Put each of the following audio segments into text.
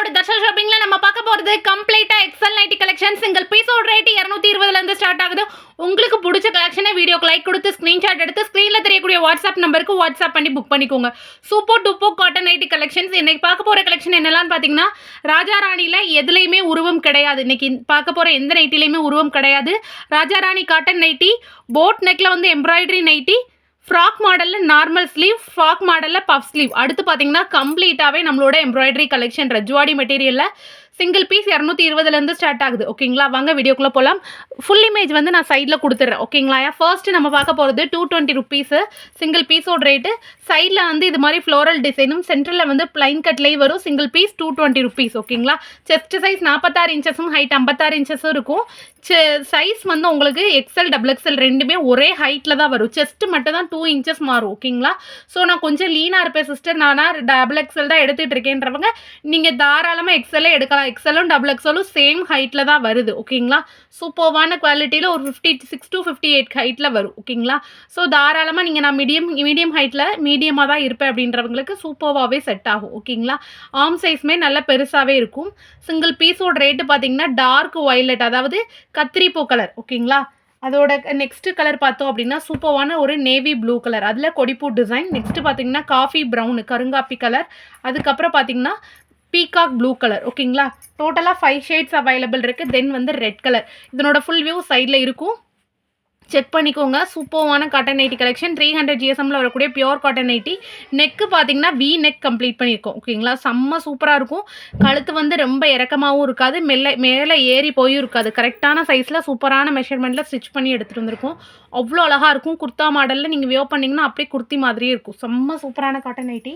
நம்மளோட தர்ஷா ஷாப்பிங்ல நம்ம பார்க்க போறது கம்ப்ளீட்டா எக்ஸல் நைட்டி கலெக்ஷன் சிங்கிள் பீஸோட ரேட் 220 ல இருந்து ஸ்டார்ட் ஆகுது. உங்களுக்கு பிடிச்ச கலெக்ஷனை வீடியோக்கு லைக் கொடுத்து ஸ்கிரீன்ஷாட் எடுத்து ஸ்கிரீன்ல தெரியக்கூடிய வாட்ஸ்அப் நம்பருக்கு வாட்ஸ்அப் பண்ணி புக் பண்ணிக்கோங்க. Super duper cotton nightie collections. இன்னைக்கு பார்க்க போற கலெக்ஷன் என்னெல்லாம் பார்த்தீங்கன்னா, ராஜா ராணில எதுலையுமே உருவம் கிடையாது. இன்னைக்கு பார்க்க போற எந்த நைட்டிலையுமே உருவம் கிடையாது. Raja Rani cotton nightie, boat நெக்ல வந்து எம்ப்ராய்டரி நைட்டி, ஃப்ராக் மாடலில் நார்மல் ஸ்லீவ், ஃப்ராக் மாடலில் பஃப் ஸ்லீவ். அடுத்து பார்த்தீங்கன்னா கம்ப்ளீட்டாகவே நம்மளோட எம்ப்ராய்டரி கலெக்ஷன் ரஜ்வாடி மெட்டீரியலில் சிங்கிள் பீஸ் 220 ஸ்டார்ட் ஆகுது. ஓகேங்களா, வாங்க வீடியோக்குள்ளே போகலாம். ஃபுல் இமேஜ் வந்து நான் சைடில் கொடுத்துட்றேன். ஓகேங்களா, ஃபர்ஸ்ட்டு நம்ம பார்க்க போகிறது 220 ருபீஸு சிங்கிள் பீஸோட ரேட்டு. சைடில் வந்து இது மாதிரி ஃப்ளோரல் டிசைனும், சென்டரில் வந்து பிளைன் கட்லேயே வரும். Single piece 220 rupees. ஓகேங்களா, செஸ்ட் சைஸ் 46 இன்ச்சஸும் ஹைட் 56 இன்ச்சஸும் இருக்கும். சைஸ் வந்து உங்களுக்கு எக்ஸல் டபுள் எக்ஸல் ரெண்டுமே ஒரே ஹைட்டில் தான் வரும். செஸ்ட் மட்டும் தான் 2 இன்ச்சஸ் மாறும். ஓகேங்களா, ஸோ நான் கொஞ்சம் லீனாக இருப்பேன் சிஸ்டர், நானாக டபுள் எக்ஸல் தான் எடுத்துகிட்டு இருக்கேன்றவங்க நீங்கள் தாராளமாக எக்ஸலே எடுக்கலாம். எக்ஸலும் டபுள் எக்ஸலும் சேம் ஹைட்டில் தான் வருது. ஓகேங்களா, சூப்பர்வான குவாலிட்டியில் ஒரு 56 to 58 ஹைட்டில் வரும். ஓகேங்களா, ஸோ தாராளமாக நீங்கள் நான் மீடியம் ஹைட்டில் மீடியமாக தான் இருப்பேன் அப்படின்றவங்களுக்கு சூப்பர்வாகவே செட் ஆகும். ஓகேங்களா, ஆர்ம் சைஸுமே நல்ல பெருசாகவே இருக்கும். சிங்கிள் பீஸோட ரேட்டு பார்த்தீங்கன்னா டார்க் வயலட், அதாவது கத்திரிப்பூ கலர். ஓகேங்களா, அதோட நெக்ஸ்ட் கலர் பார்த்தோம் அப்படின்னா சூப்பரான ஒரு நேவி ப்ளூ கலர், அதில் கொடிப்பூ டிசைன். நெக்ஸ்ட் பார்த்தீங்கன்னா காஃபி ப்ரௌனு கருங்காப்பி கலர். அதுக்கப்புறம் பார்த்தீங்கன்னா பீகாக் ப்ளூ கலர். ஓகேங்களா, டோட்டலாக 5 ஷேட்ஸ் அவைலபிள் இருக்குது. தென் வந்து ரெட் கலர். இதனோட ஃபுல் வியூ சைடில் இருக்கும், செக் பண்ணிக்கோங்க. சூப்பர்வான காட்டன் நைட்டி கலெக்ஷன் 300 GSMல வரக்கூடிய பியோர் காட்டன் நைட்டி. நெக்கு பார்த்தீங்கன்னா வி நெக் கம்ப்ளீட் பண்ணியிருக்கோம். ஓகேங்களா, செம்ம சூப்பராக இருக்கும். கழுத்து வந்து ரொம்ப இறக்கமாகவும் இருக்காது, மேலே ஏறி போயும் இருக்காது. கரெக்டான சைஸில் சூப்பரான மெஷர்மெண்ட்டில் ஸ்டிச் பண்ணி எடுத்துகிட்டு வந்திருக்கோம். அவ்வளோ அழகாக இருக்கும். குர்த்தா மாடலில் நீங்கள் வியோ பண்ணிங்கன்னா அப்படியே குர்த்தி மாதிரியே இருக்கும். செம்ம சூப்பரான காட்டன் நைட்டி.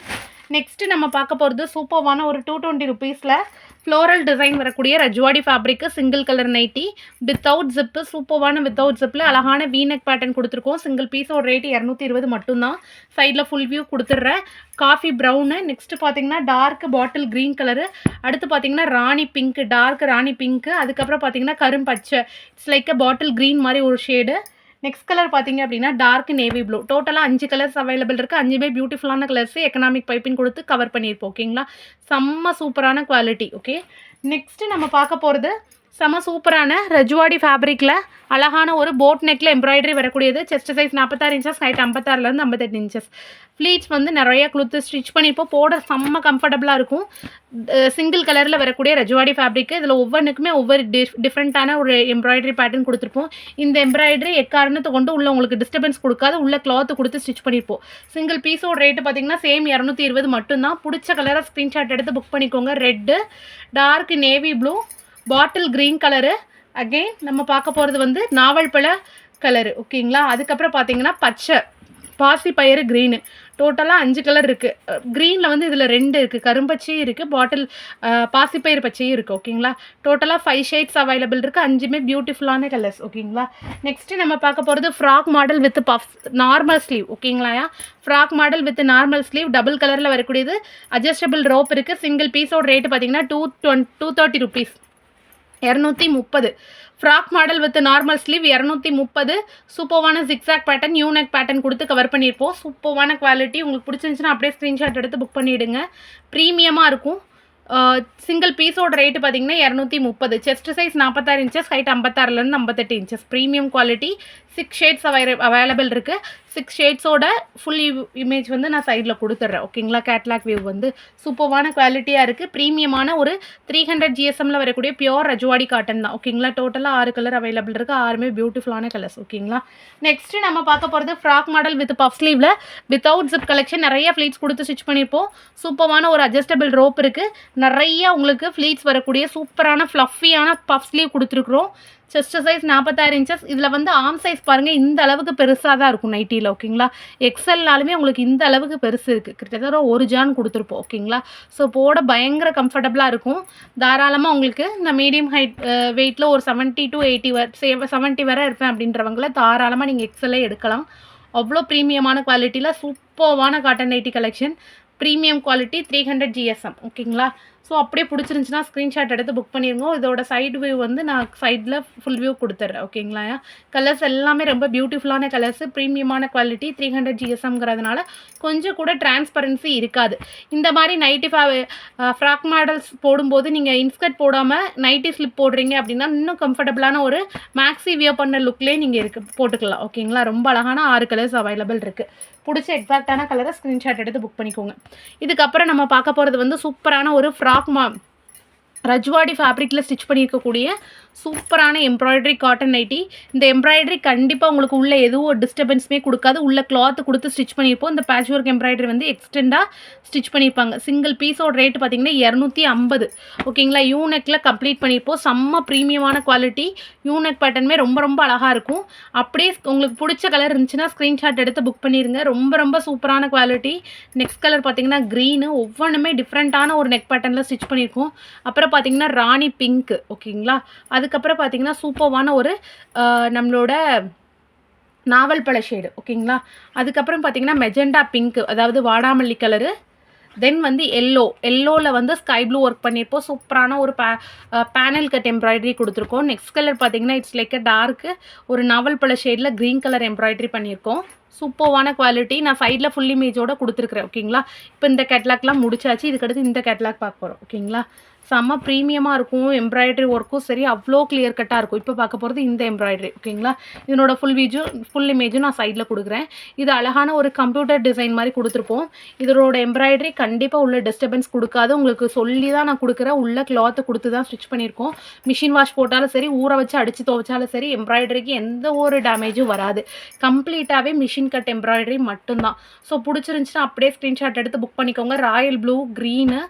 நெக்ஸ்ட்டு நம்ம பார்க்க போகிறது சூப்பர்வான ஒரு 220 ருபீஸில் ஃப்ளோரல் டிசைன் வரக்கூடிய Rajwadi fabric single colour nighty without zip. சூப்பர்வான வித்தவுட் ஜிப்பில் அழகான வீனெக் பேட்டர்ன் கொடுத்துருக்கோம். சிங்கிள் பீஸோட ரேட்டு 220 மட்டும்தான். சைடில் ஃபுல் வியூ கொடுத்துட்றேன். Coffee brown. நெக்ஸ்ட்டு பார்த்தீங்கன்னா டார்க் பாட்டில் க்ரீன் கலரு. அடுத்து பார்த்தீங்கன்னா rani pink, dark rani pink. அதுக்கப்புறம் பார்த்தீங்கன்னா கரும்பச்சை, it's like a bottle green மாதிரி ஒரு ஷேடு. நெக்ஸ்ட் கலர் பார்த்தீங்க அப்படின்னா டார்க் நேவி ப்ளூ. டோட்டலாக 5 கலர்ஸ் அவைலபிள் இருக்குது. 5மே பியூட்டிஃபுல்லான கலர்ஸு எக்கனாமிக் பைப்பிங் கொடுத்து கவர் பண்ணியிருப்போம். ஓகேங்களா, செம்ம சூப்பரான குவாலிட்டி. ஓகே, நெக்ஸ்ட்டு நம்ம பார்க்க போகிறது செம்ம சூப்பரான ரஜ்வாடி ஃபேப்ரிக்கில் அழகான ஒரு போட் நெக்கில் எம்ப்ராய்டரி வரக்கூடியது. செஸ்ட் சைஸ் 46 இன்ச்சஸ், ஹைட் 56லேருந்து 58 இன்ச்சஸ். ஃப்ளீட்ஸ் வந்து நிறைய கொடுத்து ஸ்டிச் பண்ணியிருப்போம். போட செம்ம கம்ஃபர்டபுளாக இருக்கும். சிங்கிள் கலரில் வரக்கூடிய ரஜ்வாடி ஃபேப்ரிக்கு. இதில் ஒவ்வொன்றுக்குமே ஒவ்வொரு டிஃப்ரெண்ட்டான ஒரு எம்ப்ராய்டரி பேட்டர்ன் கொடுத்துருப்போம். இந்த எம்ப்ராய்டரி எக்காரணத்தை கொண்டு உள்ள உங்களுக்கு டிஸ்டர்பன்ஸ் கொடுக்காது. உள்ள கிளாத்து கொடுத்து ஸ்டிச் பண்ணியிருப்போம். சிங்கிள் பீஸோட ரேட்டு பார்த்தீங்கன்னா சேம் 220 மட்டும்தான். பிடிச்ச கலரை ஸ்க்ரீன்ஷாட் எடுத்து புக் பண்ணிக்கோங்க. Red, dark navy blue, bottle green colour. Again நம்ம பார்க்க போகிறது வந்து நாவல் பழ கலரு. ஓகேங்களா, அதுக்கப்புறம் பார்த்தீங்கன்னா பச்சை பாசி பயிறு க்ரீனு. டோட்டலாக 5 கலர் இருக்குது. க்ரீனில் வந்து இதில் 2 இருக்குது, கரும்பச்சையும் இருக்குது, பாட்டில் பாசிப்பயிறு பச்சையும் இருக்குது. ஓகேங்களா, டோட்டலாக 5 ஷேட்ஸ் அவைலபிள் இருக்குது. 5மே பியூட்டிஃபுல்லான கலர்ஸ். ஓகேங்களா, நெக்ஸ்ட்டு நம்ம பார்க்க போகிறது frock model with puff normal sleeve. ஓகேங்களா, frock model with normal sleeve double கலரில் வரக்கூடியது. அட்ஜஸ்டபிள் ரோப் இருக்குது. சிங்கிள் பீஸோட ரேட்டு பார்த்தீங்கன்னா 230 rupees, 230. Frock model with normal sleeve 230. சூப்பர்வான ஜிக்ஸாக் பேட்டர்ன், யூனெக் பேட்டர்ன் கொடுத்து கவர் பண்ணியிருப்போம். சூப்பர்வான குவாலிட்டி. உங்களுக்கு பிடிச்சிருந்துச்சுன்னா அப்படியே ஸ்க்ரீன்ஷாட் எடுத்து புக் பண்ணிவிடுங்க. ப்ரீமியமாக இருக்கும். சிங்கிள் பீஸோட ரேட்டு பார்த்தீங்கன்னா 230. செஸ்ட் சைஸ் 46 இன்ச்சஸ், ஹைட் 56லேருந்து 58 inches. Premium quality. 6 shades available இருக்குது. 6 ஷேட்ஸோட ஃபுல் இமேஜ் வந்து நான் சைடில் கொடுத்துட்றேன். ஓகேங்களா, கேட்லாக் வியூ வந்து சூப்பர்வான குவாலிட்டியாக இருக்குது. ப்ரீமியமான ஒரு 300 GSMல வரக்கூடிய பியோர் ரஜ்வாடி காட்டன் தான். ஓகேங்களா, டோட்டலாக 6 கலர் அவைலபிள் இருக்குது. 6மே பியூட்டிஃபுல்லான கலர்ஸ். ஓகேங்களா, நெக்ஸ்ட்டு நம்ம பார்க்க போகிறது ஃப்ராக் மாடல் வித் பஃப் ஸ்லீவில் வித்தவுட் ஜிப் கலெக்ஷன். நிறைய ஃப்ளீட்ஸ் கொடுத்து ஸ்டிச் பண்ணியிருப்போம். சூப்பர்வான ஒரு அட்ஜஸ்டபிள் ரோப் இருக்குது. நிறைய உங்களுக்கு ஃப்ளீட்ஸ் வரக்கூடிய சூப்பரான ஃப்ளஃபியான பஃப் ஸ்லீவ் கொடுத்துருக்குறோம். Chest size 46 inches. இதில் வந்து ஆர்ம் சைஸ் பாருங்கள், இந்த அளவுக்கு பெருசாக தான் இருக்கும் நைட்டியில். ஓகேங்களா, எக்ஸல்னாலுமே உங்களுக்கு இந்த அளவுக்கு பெருசு இருக்குது. கிட்டத்தட்ட 1 ஜான் கொடுத்துருப்போம். ஓகேங்களா, ஸோ போட பயங்கர கம்ஃபர்டபுளாக இருக்கும். தாராளமாக உங்களுக்கு இந்த மீடியம் ஹைட் வெயிட்டில் ஒரு 70 to 80 70 வரை இருப்பேன் அப்படின்றவங்கள தாராளமாக நீங்கள் எக்ஸலே எடுக்கலாம். அவ்வளோ ப்ரீமியமான குவாலிட்டியில் சூப்பர்வான cotton nighty collection. Premium quality 300 GSM. ஓகேங்களா, ஸோ அப்படியே பிடிச்சிருந்துச்சுன்னா ஸ்க்ரீன்ஷாட் எடுத்து புக் பண்ணிடுங்க. இதோட சைடு வியூ வந்து நான் சைடில் ஃபுல் வியூ கொடுத்துட்றேன். ஓகேங்களா? கலர்ஸ் எல்லாமே ரொம்ப பியூட்டிஃபுல்லான கலர்ஸு, ப்ரீமியமான குவாலிட்டி, 300 GSMங்கிறதுனால கொஞ்சம் கூட டிரான்ஸ்பரன்சி இருக்காது. இந்த மாதிரி நைட்டி ஃப்ராக் மாடல்ஸ் போடும்போது நீங்கள் இன்ஸ்கர்ட் போடாமல் நைட்டி ஸ்லிப் போடுறீங்க அப்படின்னா இன்னும் கம்ஃபர்டபுளான ஒரு மேக்ஸி வியர் பண்ண லுக்லேயே நீங்கள் போட்டுக்கலாம். ஓகேங்களா? ரொம்ப அழகான 6 கலர்ஸ் அவைலபிள் இருக்குது. பிடிச்ச எக்ஸாக்டான கலரை ஸ்க்ரீன்ஷாட் எடுத்து புக் பண்ணிக்கோங்க. இதுக்கப்புறம் நம்ம பார்க்க போகிறது வந்து சூப்பரான ஒரு ஃப்ராக் ரஜ்வாடி ஃபேப்ரிக்கில் ஸ்டிச் பண்ணியிருக்கக்கூடிய சூப்பரான எம்ப்ராய்டரி காட்டன் நைட்டி. இந்த எம்ப்ராய்டரி கண்டிப்பாக உங்களுக்கு உள்ள எதுவும் ஒரு டிஸ்டர்பன்ஸுமே கொடுக்காது. உள்ள கிளாத்து கொடுத்து ஸ்டிச் பண்ணியிருப்போம். இந்த பேட்ச் ஒர்க் எம்ப்ராய்டரி வந்து எக்ஸ்டெண்டாக ஸ்டிச் பண்ணியிருப்பாங்க. சிங்கிள் பீஸோட ரேட்டு பார்த்தீங்கன்னா 250. ஓகேங்களா? யூனெக்கில் கம்ப்ளீட் பண்ணியிருப்போம். செம்ம ப்ரீமியமான குவாலிட்டி. யூனெக் பேட்டர்னுமே ரொம்ப ரொம்ப அழகாக இருக்கும். அப்படியே உங்களுக்கு பிடிச்ச கலர் இருந்துச்சுன்னா ஸ்க்ரீன்ஷாட் எடுத்து புக் பண்ணிடுங்க. ரொம்ப ரொம்ப சூப்பரான குவாலிட்டி. நெக்ஸ்ட் கலர் பார்த்தீங்கன்னா க்ரீனு. ஒவ்வொன்றுமே டிஃப்ரெண்ட்டான ஒரு நெக் பேட்டர்னில் ஸ்டிச் பண்ணியிருக்கோம். அப்புறம் பார்த்தீங்கன்னா ராணி பிங்க்கு. ஓகேங்களா? அதுக்கப்புறம் பார்த்தீங்கன்னா சூப்பர்வான ஒரு நம்மளோட நாவல் பழ ஷேடு. ஓகேங்களா? அதுக்கப்புறம் பார்த்தீங்கன்னா மெஜெண்டா பிங்க்கு, அதாவது வாடாமல்லி கலரு. தென் வந்து எல்லோவில் வந்து ஸ்கை ப்ளூ ஒர்க் பண்ணியிருப்போம். சூப்பரான ஒரு பேனல் கட் எம்ப்ராய்டரி கொடுத்துருக்கோம். நெக்ஸ்ட் கலர் பார்த்தீங்கன்னா இட்ஸ் லைக் டார்க்கு ஒரு நாவல் பழ ஷேடில் க்ரீன் கலர் எம்ப்ராய்டரி பண்ணியிருக்கோம். சூப்பர்வான குவாலிட்டி. நான் சைடில் ஃபுல் இமேஜோடு கொடுத்துருக்குறேன். ஓகேங்களா? இப்போ இந்த கேட்லாக்லாம் முடிச்சாச்சு. இதுக்கடுத்து இந்த கேட்லாக் பார்க்க போகிறோம். ஓகேங்களா? செம்ம ப்ரீமியமாக இருக்கும். எம்ப்ராய்டரி ஒர்க்கும் சரி அவ்வளோ கிளியர் கட்டாக இருக்கும். இப்போ பார்க்க போகிறது இந்த எம்ப்ராய்டரி. ஓகேங்களா? இதனோட ஃபுல் இமேஜும் நான் சைடில் கொடுக்குறேன். இது அழகான ஒரு கம்ப்யூட்டர் டிசைன் மாதிரி கொடுத்துருப்போம். இதனோட எம்ப்ராய்டரி கண்டிப்பாக உள்ள டிஸ்டர்பன்ஸ் கொடுக்காது. உங்களுக்கு சொல்லி தான் நான் கொடுக்குறேன். உள்ள கிளாத்து கொடுத்து தான் ஸ்டிச் பண்ணியிருக்கோம். மிஷின் வாஷ் போட்டாலும் சரி, ஊற வச்சு அடித்து துவைச்சாலும் சரி, எம்ப்ராய்டரிக்கு எந்த ஒரு டேமேஜும் வராது. கம்ப்ளீட்டாகவே மிஷின் கட் எம்ப்ராய்டரி மட்டும்தான். ஸோ பிடிச்சிருந்துச்சுன்னா அப்படியே ஸ்க்ரீன்ஷாட் எடுத்து புக் பண்ணிக்கோங்க. ராயல் ப்ளூ, க்ரீனு,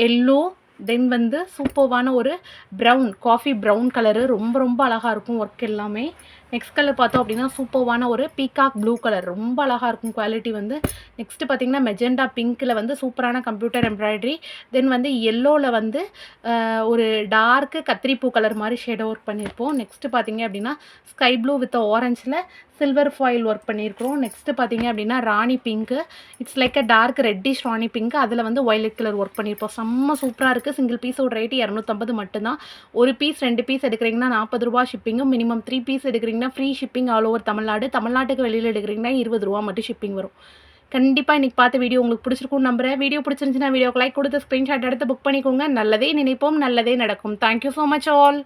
எல்லோ, தென் வந்து சூப்பர்வான ஒரு ப்ரௌன், காஃபி ப்ரௌன் கலரு. ரொம்ப ரொம்ப அழகாக இருக்கும் ஒர்க் எல்லாமே. நெக்ஸ்ட் கலர் பார்த்தோம் அப்படின்னா சூப்பர்வான ஒரு பீகாக் ப்ளூ கலர். ரொம்ப அழகாக இருக்கும் குவாலிட்டி வந்து. நெக்ஸ்ட்டு பார்த்தீங்கன்னா மெஜெண்டா பிங்க்கில் வந்து சூப்பரான கம்ப்யூட்டர் எம்ப்ராய்டரி. தென் வந்து எல்லோவில் வந்து ஒரு டார்க்கு கத்திரிப்பூ கலர் மாதிரி ஷேடோ ஒர்க் பண்ணியிருப்போம். நெக்ஸ்ட்டு பார்த்தீங்க அப்படின்னா ஸ்கை ப்ளூ வித் ஆரஞ்சில் சில்வர் ஃபாயில் ஒர்க் பண்ணியிருக்கிறோம். நெக்ஸ்ட்டு பார்த்தீங்க அப்படின்னா rani pink, it's like dark reddish rani pink. அதில் வந்து வயலட் கலர் ஒர்க் பண்ணியிருப்போம். செம்ம சூப்பராக இருக்குது. சிங்கிள் பீஸோட ரேட்டு 250 மட்டும்தான். ஒரு பீஸ் 2 பீஸ் எடுக்கிறீங்கன்னா 40 ரூபா ஷிப்பிங்கும், மினிமம் 3 பீஸ் எடுக்கிறீங்கன்னா free shipping all over Tamil Nadu. தமிழ்நாட்டுக்கு வெளியில் எடுக்கிறீங்கன்னா 20 ரூபா மட்டும் ஷிப்பிங் வரும். கண்டிப்பாக இன்றைக்கி பார்த்த வீடியோ உங்களுக்கு பிடிச்சிருக்கும்னு நம்புறேன். வீடியோ பிடிச்சிருந்துச்சுன்னா வீடியோக்கு லைக் கொடுத்து ஸ்க்ரீன்ஷாட் எடுத்து புக் பண்ணிக்கோங்க. நல்லதே நினைப்போம், நல்லதே நடக்கும். Thank you so much all.